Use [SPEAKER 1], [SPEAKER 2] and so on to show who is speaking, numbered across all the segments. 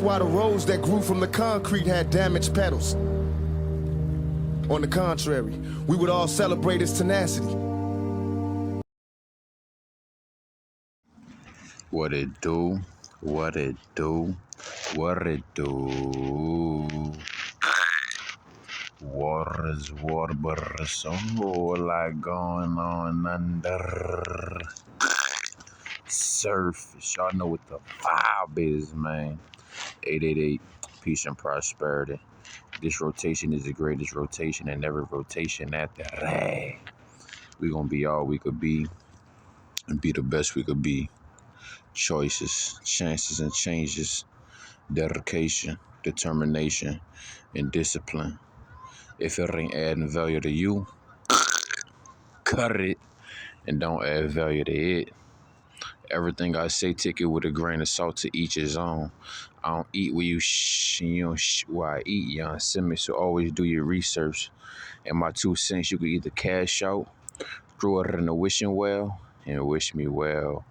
[SPEAKER 1] Why the rose that grew from the concrete had damaged petals. On the contrary, we would all celebrate its tenacity.
[SPEAKER 2] What it do? What it do? What it do? Water is water, but there's a whole lot going on under surface. Y'all know what the vibe is, man. 888, peace and prosperity. This rotation is the greatest rotation, and every rotation after that, we gonna be all we could be and be the best we could be. Choices, chances, and changes, dedication, determination, and discipline. If it ain't adding value to you, cut it and don't add value to it. Everything I say, take it with a grain of salt, to each his own. I don't eat where you don't where I eat, you understand me? So always do your research. And my 2 cents, you can either cash out, throw it in the wishing well, and wish me well.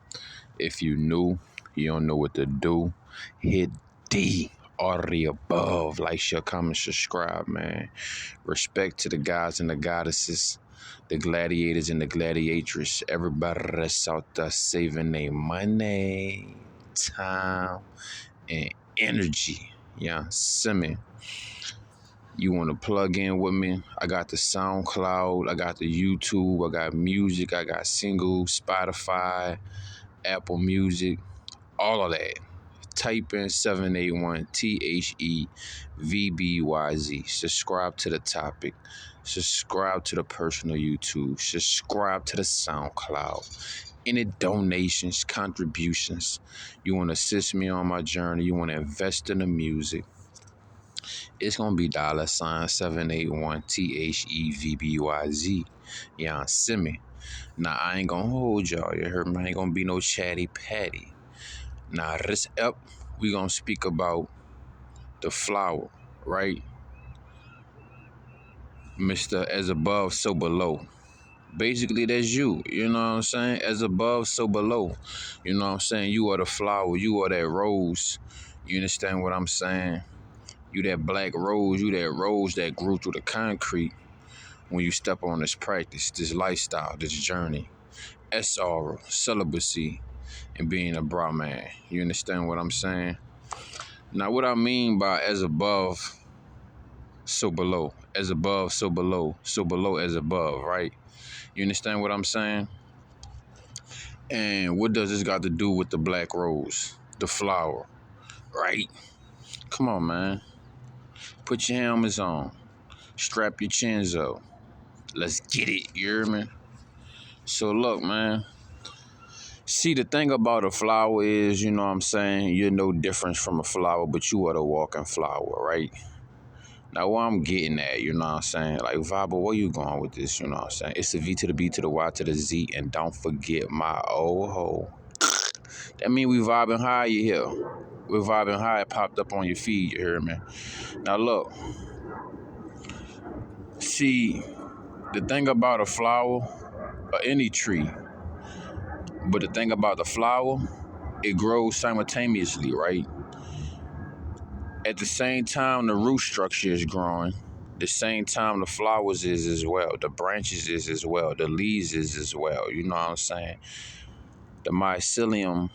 [SPEAKER 2] If you new, you don't know what to do, hit D, all the above. Like, share, comment, subscribe, man. Respect to the guys and the goddesses, the gladiators and the gladiatress, everybody that's out there saving their money, time, and energy. Yeah, see me. You want to plug in with me? I got the SoundCloud, I got the YouTube, I got music, I got singles, Spotify, Apple Music, all of that. Type in 781 THEVBYZ. Subscribe to the topic. Subscribe to the personal YouTube. Subscribe to the SoundCloud. Any donations, contributions, you want to assist me on my journey, you want to invest in the music, it's going to be $781 THEVBYZ. Yeah, send me. Now, I ain't going to hold y'all. You heard me? I ain't going to be no chatty patty. Now, this up, we going to speak about the flower, right? Mr. As above, so below. Basically, that's you. You know what I'm saying? As above, so below. You know what I'm saying? You are the flower. You are that rose. You understand what I'm saying? You that black rose. You that rose that grew through the concrete when you step on this practice, this lifestyle, this journey. SR, celibacy, and being a Brahman. You understand what I'm saying? Now, what I mean by as above, so below. As above, so below. So below, as above, right? You understand what I'm saying? And what does this got to do with the black rose, the flower, right? Come on, man. Put your helmets on. Strap your chins up. Let's get it, you hear me? So look, man. See, the thing about a flower is, you know what I'm saying, you're no different from a flower, but you are the walking flower, right? Now, what I'm getting at, you know what I'm saying? Like, Vaba, where you going with this, you know what I'm saying? It's the V to the B to the Y to the Z, and don't forget my old hoe. That mean we vibing high, you hear? We're vibing high, it popped up on your feed, you hear me? Now, look. See, the thing about a flower, or any tree, but the thing about the flower, it grows simultaneously, right? At the same time the root structure is growing, the same time the flowers is as well, the branches is as well, the leaves is as well, you know what I'm saying? The mycelium,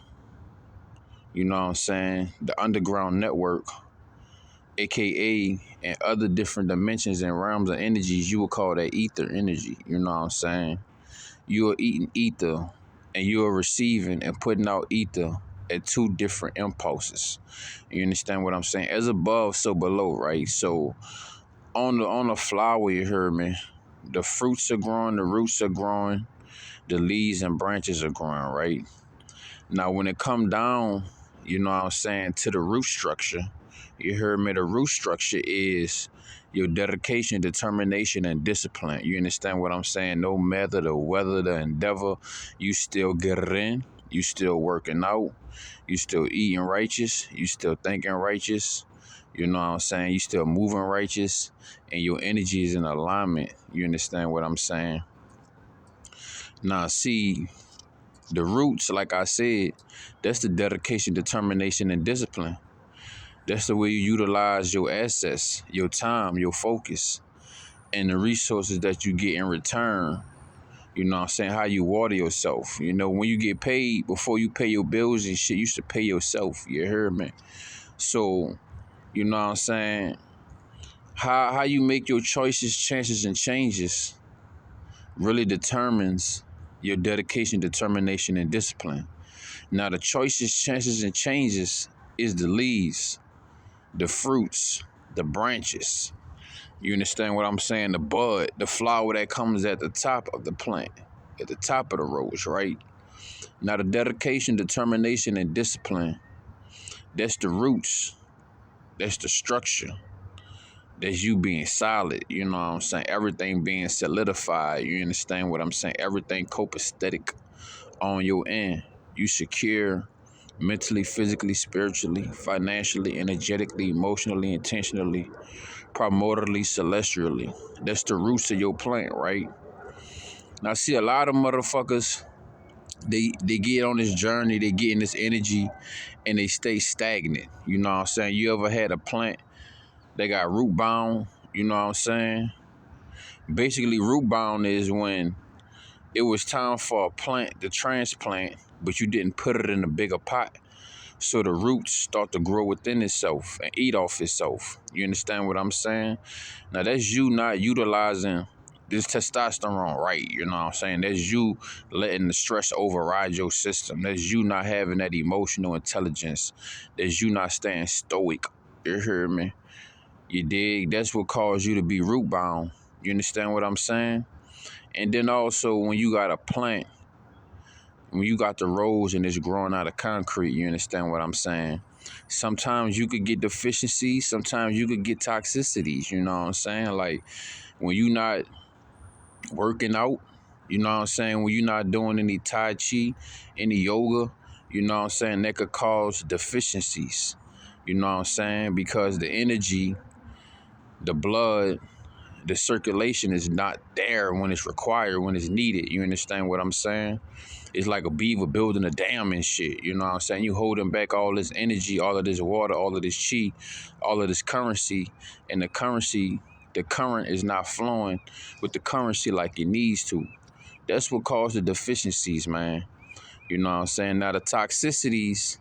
[SPEAKER 2] you know what I'm saying? The underground network, AKA, and other different dimensions and realms of energies, you would call that ether energy, you know what I'm saying? You are eating ether, and you are receiving and putting out ether at 2 different impulses. You understand what I'm saying? As above, so below, right? So on the flower, you heard me, the fruits are growing, the roots are growing, the leaves and branches are growing, right? Now, when it come down, you know what I'm saying, to the root structure, you heard me, the root structure is your dedication, determination, and discipline. You understand what I'm saying? No matter the weather, the endeavor, you still get it in. You still working out. You still eating righteous. You still thinking righteous. You know what I'm saying? You still moving righteous. And your energy is in alignment. You understand what I'm saying? Now, see, the roots, like I said, that's the dedication, determination, and discipline. That's the way you utilize your assets, your time, your focus, and the resources that you get in return. You know what I'm saying? How you water yourself. You know, when you get paid, before you pay your bills and shit, you should pay yourself. You hear me? So, you know what I'm saying? How you make your choices, chances, and changes really determines your dedication, determination, and discipline. Now, the choices, chances, and changes is the leaves, the fruits, the branches. You understand what I'm saying? The bud, the flower that comes at the top of the plant, at the top of the rose, right? Now, the dedication, determination, and discipline, that's the roots. That's the structure. That's you being solid. You know what I'm saying? Everything being solidified. You understand what I'm saying? Everything copacetic on your end. You secure mentally, physically, spiritually, financially, energetically, emotionally, intentionally, primordially, celestially. That's the roots of your plant, right? Now, see, a lot of motherfuckers, they get on this journey, they get in this energy, and they stay stagnant. You know what I'm saying? You ever had a plant that got root bound? You know what I'm saying? Basically, root bound is when it was time for a plant to transplant, but you didn't put it in a bigger pot. So the roots start to grow within itself and eat off itself. You understand what I'm saying? Now, that's you not utilizing this testosterone right. You know what I'm saying? That's you letting the stress override your system. That's you not having that emotional intelligence. That's you not staying stoic. You hear me? You dig? That's what caused you to be root bound. You understand what I'm saying? And then also when you got a plant, when you got the rose and it's growing out of concrete, you understand what I'm saying? Sometimes you could get deficiencies, sometimes you could get toxicities, you know what I'm saying? Like when you not working out, you know what I'm saying? When you're not doing any Tai Chi, any yoga, you know what I'm saying? That could cause deficiencies, you know what I'm saying? Because the energy, the blood, the circulation is not there when it's required, when it's needed. You understand what I'm saying? It's like a beaver building a dam and shit. You know what I'm saying? You holding back all this energy, all of this water, all of this chi, all of this currency, and the current is not flowing with the currency like it needs to. That's what caused the deficiencies, man. You know what I'm saying? Now the toxicities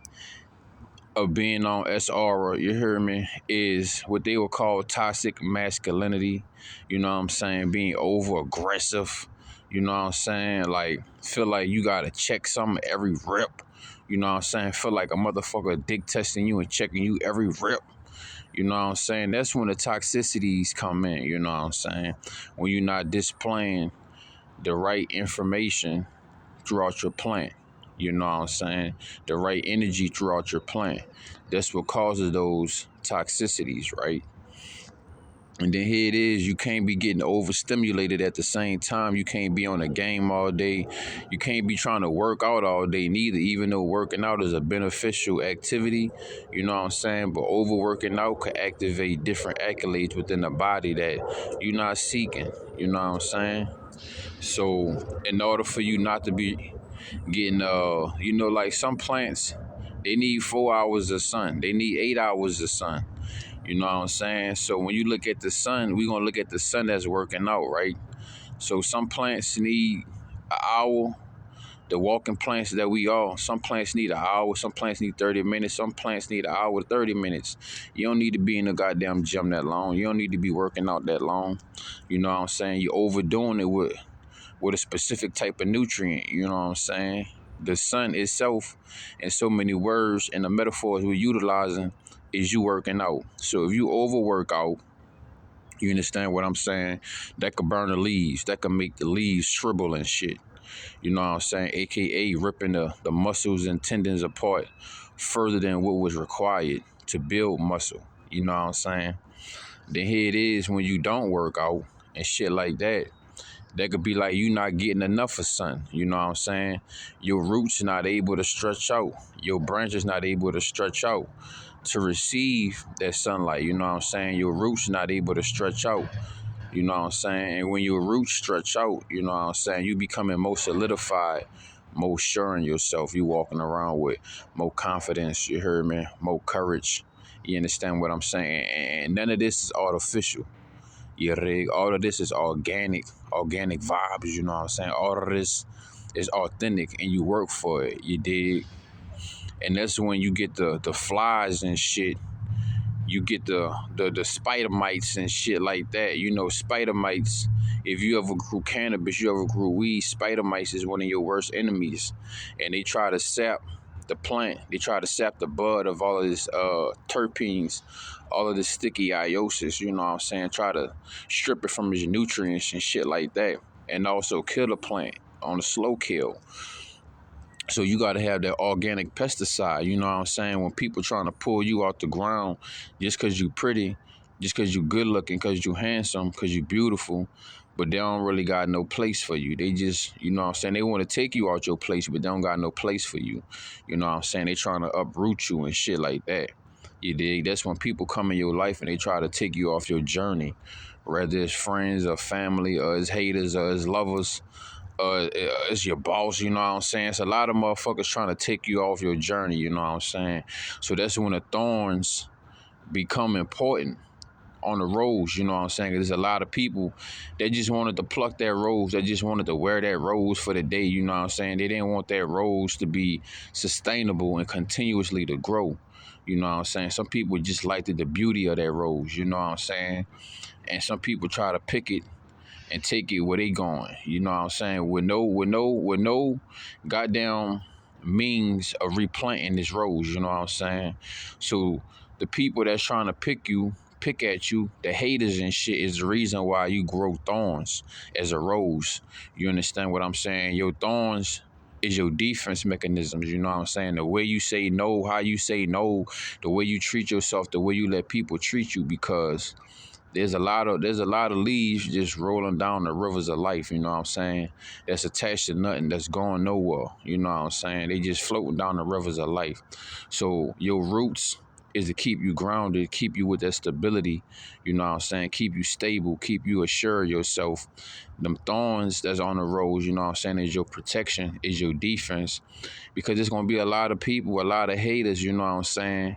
[SPEAKER 2] of being on SR, you hear me, is what they would call toxic masculinity. You know what I'm saying? Being over aggressive. You know what I'm saying? Like, feel like you gotta check something every rip. You know what I'm saying? Feel like a motherfucker dick testing you and checking you every rip. You know what I'm saying? That's when the toxicities come in. You know what I'm saying? When you're not displaying the right information throughout your plant. You know what I'm saying? The right energy throughout your plant. That's what causes those toxicities, right? And then here it is, you can't be getting overstimulated at the same time. You can't be on a game all day. You can't be trying to work out all day neither, even though working out is a beneficial activity. You know what I'm saying? But overworking out could activate different accolades within the body that you're not seeking. You know what I'm saying? So in order for you not to be getting, like some plants, they need 4 hours of sun. They need 8 hours of sun. You know what I'm saying? So when you look at the sun, we're going to look at the sun that's working out, right? So some plants need an hour. The walking plants that we are, some plants need an hour, some plants need 30 minutes, some plants need an hour, 30 minutes. You don't need to be in the goddamn gym that long. You don't need to be working out that long. You know what I'm saying? You're overdoing it with a specific type of nutrient. You know what I'm saying? The sun itself, in so many words and the metaphors we're utilizing, is you working out. So if you overwork out, you understand what I'm saying? That could burn the leaves. That could make the leaves shrivel and shit. You know what I'm saying? AKA ripping the muscles and tendons apart further than what was required to build muscle. You know what I'm saying? Then here it is when you don't work out and shit like that. That could be like you not getting enough of sun. You know what I'm saying? Your roots not able to stretch out. Your branches not able to stretch out to receive that sunlight. You know what I'm saying? Your roots not able to stretch out. You know what I'm saying? And when your roots stretch out, you know what I'm saying, you becoming more solidified, more sure in yourself. You walking around with more confidence, you heard me? More courage. You understand what I'm saying? And none of this is artificial. You rig. All of this is organic vibes, you know what I'm saying? All of this is authentic and you work for it, you dig? And that's when you get the flies and shit. You get the spider mites and shit like that. You know, spider mites, if you ever grew cannabis, you ever grew weed, spider mites is one of your worst enemies. And they try to sap the plant. They try to sap the bud of all of this terpenes, all of this sticky Oasis, you know what I'm saying? Try to strip it from its nutrients and shit like that. And also kill the plant on a slow kill. So you got to have that organic pesticide, you know what I'm saying? When people trying to pull you out the ground just because you pretty, just because you good looking, because you handsome, because you beautiful, but they don't really got no place for you. They just, you know what I'm saying? They want to take you out your place, but they don't got no place for you. You know what I'm saying? They trying to uproot you and shit like that. You dig? That's when people come in your life and they try to take you off your journey, whether it's friends or family or it's haters or it's lovers. It's your boss, you know what I'm saying? It's a lot of motherfuckers trying to take you off your journey, you know what I'm saying? So that's when the thorns become important on the rose, you know what I'm saying? There's a lot of people that just wanted to pluck that rose, that just wanted to wear that rose for the day, you know what I'm saying? They didn't want that rose to be sustainable and continuously to grow, you know what I'm saying? Some people just liked the beauty of that rose, you know what I'm saying? And some people try to pick it and take it where they going, you know what I'm saying? With no goddamn means of replanting this rose, you know what I'm saying? So the people that's trying to pick at you, the haters and shit, is the reason why you grow thorns as a rose. You understand what I'm saying? Your thorns is your defense mechanisms, you know what I'm saying? The way you say no, how you say no, the way you treat yourself, the way you let people treat you, because there's a lot of leaves just rolling down the rivers of life, you know what I'm saying? That's attached to nothing, that's going nowhere, you know what I'm saying? They just floating down the rivers of life. So your roots is to keep you grounded, keep you with that stability, you know what I'm saying? Keep you stable, keep you assured of yourself. Them thorns that's on the roads, you know what I'm saying, is your protection, is your defense. Because there's gonna be a lot of people, a lot of haters, you know what I'm saying,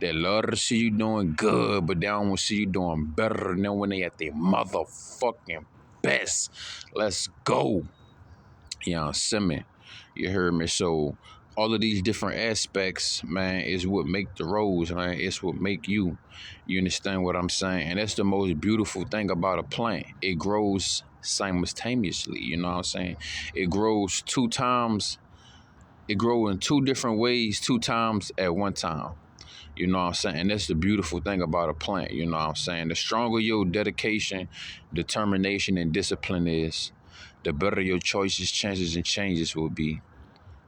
[SPEAKER 2] that love to see you doing good, but they don't want to see you doing better than when they at their motherfucking best. Let's go. You know what I'm saying? You heard me? So all of these different aspects, man, is what make the rose, man. It's what make you. You understand what I'm saying? And that's the most beautiful thing about a plant. It grows simultaneously, you know what I'm saying? It grows two times. It grows in two different ways, two times at one time. You know what I'm saying? And that's the beautiful thing about a plant, you know what I'm saying? The stronger your dedication, determination, and discipline is, the better your choices, chances, and changes will be.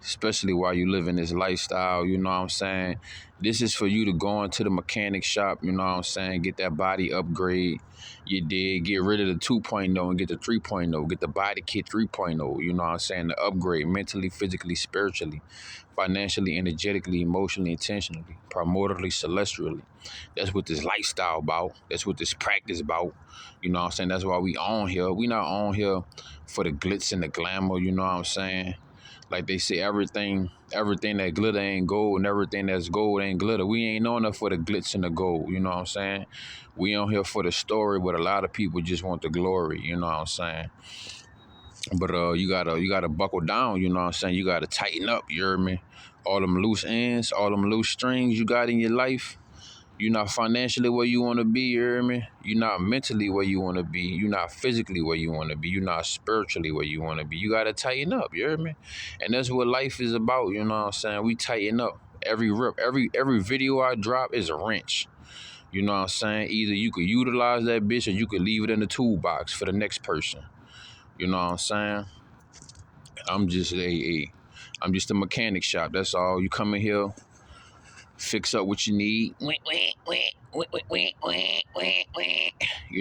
[SPEAKER 2] Especially while you live in this lifestyle, you know what I'm saying? This is for you to go into the mechanic shop, you know what I'm saying? Get that body upgrade. You did. Get rid of the 2.0 and get the 3.0. Get the body kit 3.0, you know what I'm saying? The upgrade mentally, physically, spiritually, financially, energetically, emotionally, intentionally, primordially, celestially. That's what this lifestyle about. That's what this practice about. You know what I'm saying? That's why we on here. We not on here for the glitz and the glamour, you know what I'm saying? Like they say, everything that glitter ain't gold, and everything that's gold ain't glitter. We ain't on there for the glitz and the gold, you know what I'm saying? We on here for the story, but a lot of people just want the glory, you know what I'm saying? But you gotta buckle down, you know what I'm saying? You gotta tighten up, you heard me? All them loose ends, all them loose strings you got in your life. You're not financially where you want to be, you hear me? You're not mentally where you want to be. You're not physically where you want to be. You're not spiritually where you want to be. You got to tighten up, you hear me? And that's what life is about, you know what I'm saying? We tighten up. Every rip, every video I drop is a wrench. You know what I'm saying? Either you could utilize that bitch or you could leave it in the toolbox for the next person. You know what I'm saying? I'm just a mechanic shop, that's all. You come in here, fix up what you need, You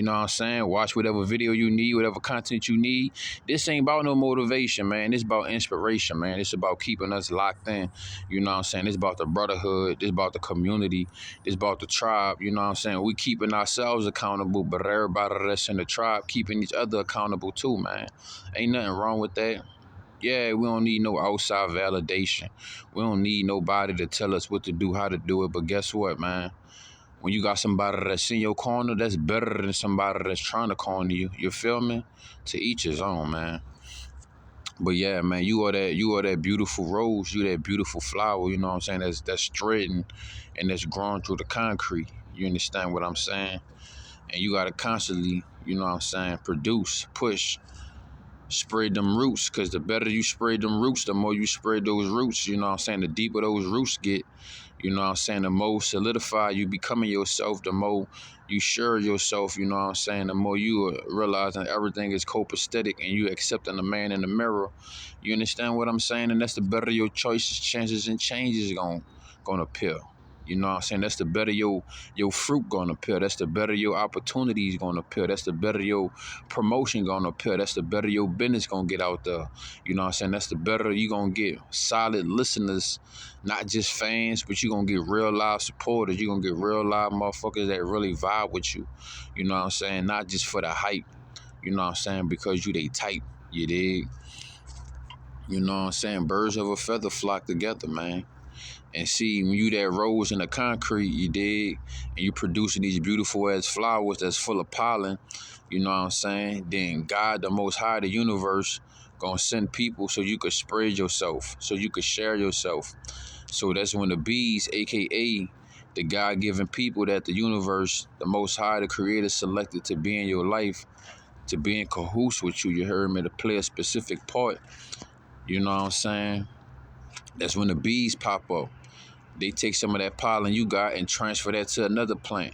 [SPEAKER 2] know what I'm saying? Watch whatever video you need, whatever content you need. This ain't about no motivation, man. This about inspiration, man. It's about keeping us locked in. You know what I'm saying? It's about the brotherhood. This about the community. This about the tribe. You know what I'm saying? We keeping ourselves accountable, but everybody that's in the tribe keeping each other accountable too, man. Ain't nothing wrong with that. Yeah, we don't need no outside validation. We don't need nobody to tell us what to do, how to do it. But guess what, man? When you got somebody that's in your corner, that's better than somebody that's trying to corner you. You feel me? To each his own, man. But yeah, man, you are that beautiful rose, you that beautiful flower, you know what I'm saying? That's spreading and that's growing through the concrete. You understand what I'm saying? And you gotta constantly, you know what I'm saying, produce, push, spread them roots, because the better you spread them roots, the more you spread those roots, you know what I'm saying? The deeper those roots get, you know what I'm saying, the more solidified you becoming yourself, the more you sure yourself, you know what I'm saying, the more you realizing everything is copacetic and you accepting the man in the mirror. You understand what I'm saying? And that's the better your choices, chances, and changes gonna appear. You know what I'm saying? That's the better your fruit gonna appear. That's the better your opportunities gonna appear. That's the better your promotion gonna appear. That's the better your business gonna get out there. You know what I'm saying? That's the better you gonna get solid listeners, not just fans, but you gonna get real live supporters. You gonna get real live motherfuckers that really vibe with you. You know what I'm saying? Not just for the hype. You know what I'm saying? Because you they type. You dig? You know what I'm saying? Birds of a feather flock together, man. And see, when you that rose in the concrete, you dig, and you producing these beautiful ass flowers that's full of pollen, you know what I'm saying? Then God, the Most High, the universe, gonna send people so you could spread yourself, so you could share yourself. So that's when the bees, aka the God-given people that the universe, the Most High, the Creator, selected to be in your life, to be in cahoots with you. You heard me, to play a specific part. You know what I'm saying? That's when the bees pop up. They take some of that pollen you got and transfer that to another plant.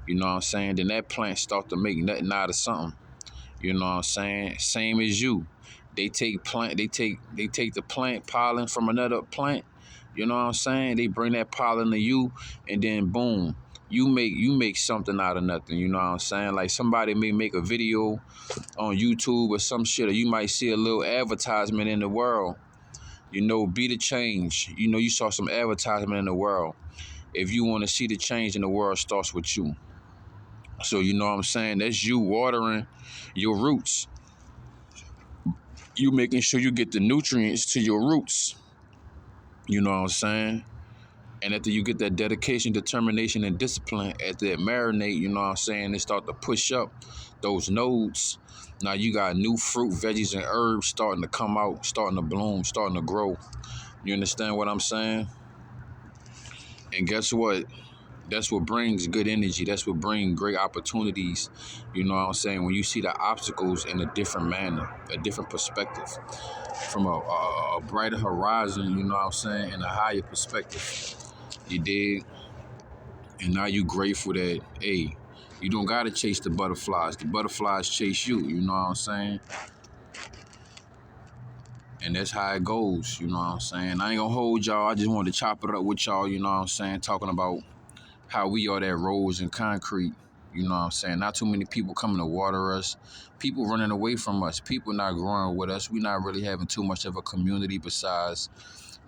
[SPEAKER 2] You know what I'm saying? Then that plant start to make nothing out of something. You know what I'm saying? Same as you. They take the plant pollen from another plant. You know what I'm saying? They bring that pollen to you, and then boom, you make something out of nothing. You know what I'm saying? Like somebody may make a video on YouTube or some shit, or you might see a little advertisement in the world. You know, be the change. You know, you saw some advertisement in the world. If you want to see the change in the world, starts with you. So you know what I'm saying? That's you watering your roots. You making sure you get the nutrients to your roots. You know what I'm saying? And after you get that dedication, determination, and discipline, after that marinate, you know what I'm saying, they start to push up those nodes. Now you got new fruit, veggies, and herbs starting to come out, starting to bloom, starting to grow. You understand what I'm saying? And guess what? That's what brings good energy. That's what brings great opportunities. You know what I'm saying? When you see the obstacles in a different manner, a different perspective, from a brighter horizon, you know what I'm saying, and a higher perspective. You dig? And now you grateful that, hey, you don't gotta chase the butterflies. The butterflies chase you, you know what I'm saying? And that's how it goes, you know what I'm saying? I ain't gonna hold y'all. I just wanted to chop it up with y'all, you know what I'm saying? Talking about how we are that rose in concrete, you know what I'm saying? Not too many people coming to water us. People running away from us. People not growing with us. We not really having too much of a community besides,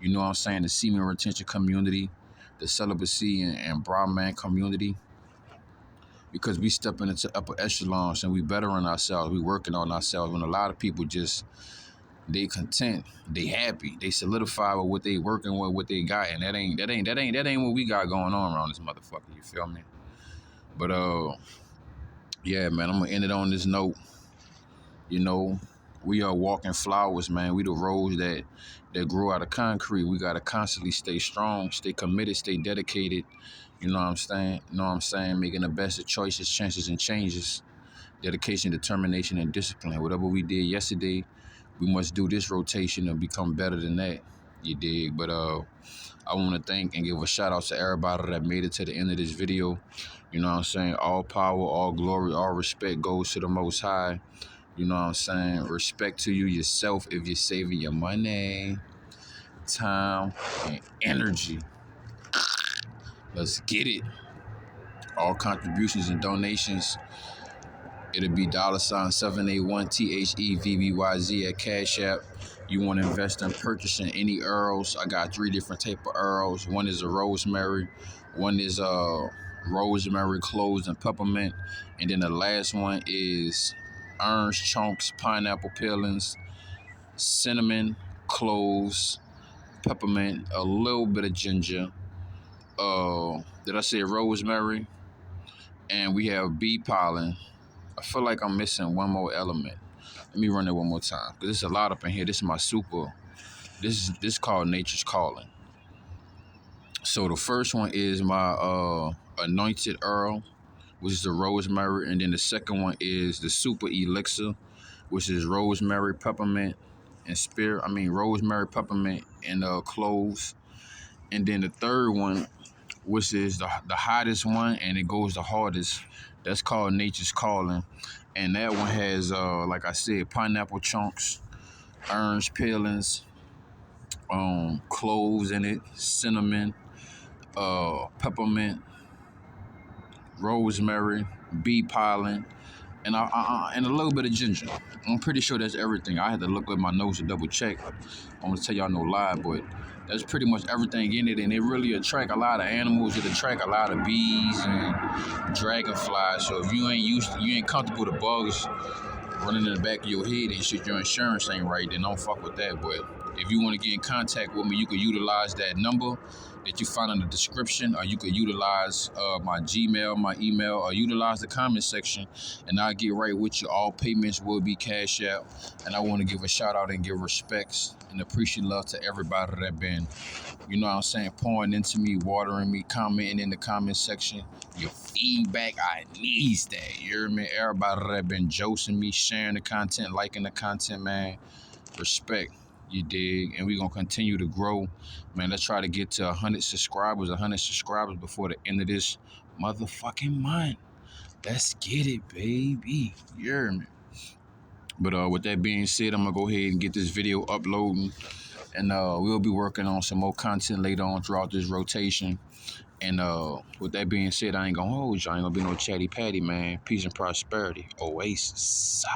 [SPEAKER 2] you know what I'm saying, the semen retention community, the celibacy and Brahman community. Because we stepping into upper echelons and we bettering ourselves. We working on ourselves. When a lot of people just, they content, they happy, they solidify with what they working with, what they got, and that ain't what we got going on around this motherfucker. You feel me? But yeah, man, I'm gonna end it on this note. You know, we are walking flowers, man. We the rose that grew out of concrete. We gotta constantly stay strong, stay committed, stay dedicated. You know what I'm saying? You know what I'm saying? Making the best of choices, chances, and changes. Dedication, determination, and discipline. Whatever we did yesterday, we must do this rotation and become better than that. You dig? But I want to thank and give a shout out to everybody that made it to the end of this video. You know what I'm saying? All power, all glory, all respect goes to the Most High. You know what I'm saying? Respect to you yourself if you're saving your money, time, and energy. Let's get it. All contributions and donations, it'll be $781THEVBYZ at Cash App. You want to invest in purchasing any herbs? I got 3 different type of herbs. One is a rosemary, one is rosemary, cloves, and peppermint, and then the last one is orange chunks, pineapple peelings, cinnamon, cloves, peppermint, a little bit of ginger. Did I say rosemary? And we have bee pollen. I feel like I'm missing one more element. Let me run it one more time, because there's a lot up in here. This is my super. This is called Nature's Calling. So the first one is my anointed herb, which is the rosemary, and then the second one is the super elixir, which is rosemary, peppermint, and rosemary, peppermint, and cloves. And then the third one, which is the hottest one, and it goes the hardest. That's called Nature's Calling. And that one has, like I said, pineapple chunks, orange peelings, cloves in it, cinnamon, peppermint, rosemary, bee pollen, and and a little bit of ginger. I'm pretty sure that's everything. I had to look at my notes to double check. I'm gonna tell y'all no lie, but that's pretty much everything in it, and it really attract a lot of animals. It attract a lot of bees and dragonflies. So if you ain't comfortable with the bugs running in the back of your head and shit, your insurance ain't right, then don't fuck with that. But if you want to get in contact with me, you can utilize that number that you find in the description, or you could utilize my Gmail, my email, or utilize the comment section, and I'll get right with you. All payments will be Cash App, and I want to give a shout out and give respects and appreciate love to everybody that been, you know what I'm saying, pouring into me, watering me, commenting in the comment section. Your feedback, I need that. You hear me? Everybody that been josing me, sharing the content, liking the content, man. Respect. You dig? And we're going to continue to grow. Man, let's try to get to 100 subscribers before the end of this motherfucking month. Let's get it, baby. You hear me? But with that being said, I'm going to go ahead and get this video uploading. And we'll be working on some more content later on throughout this rotation. And with that being said, I ain't going to hold you. I ain't going to be no chatty patty, man. Peace and prosperity. Oasis.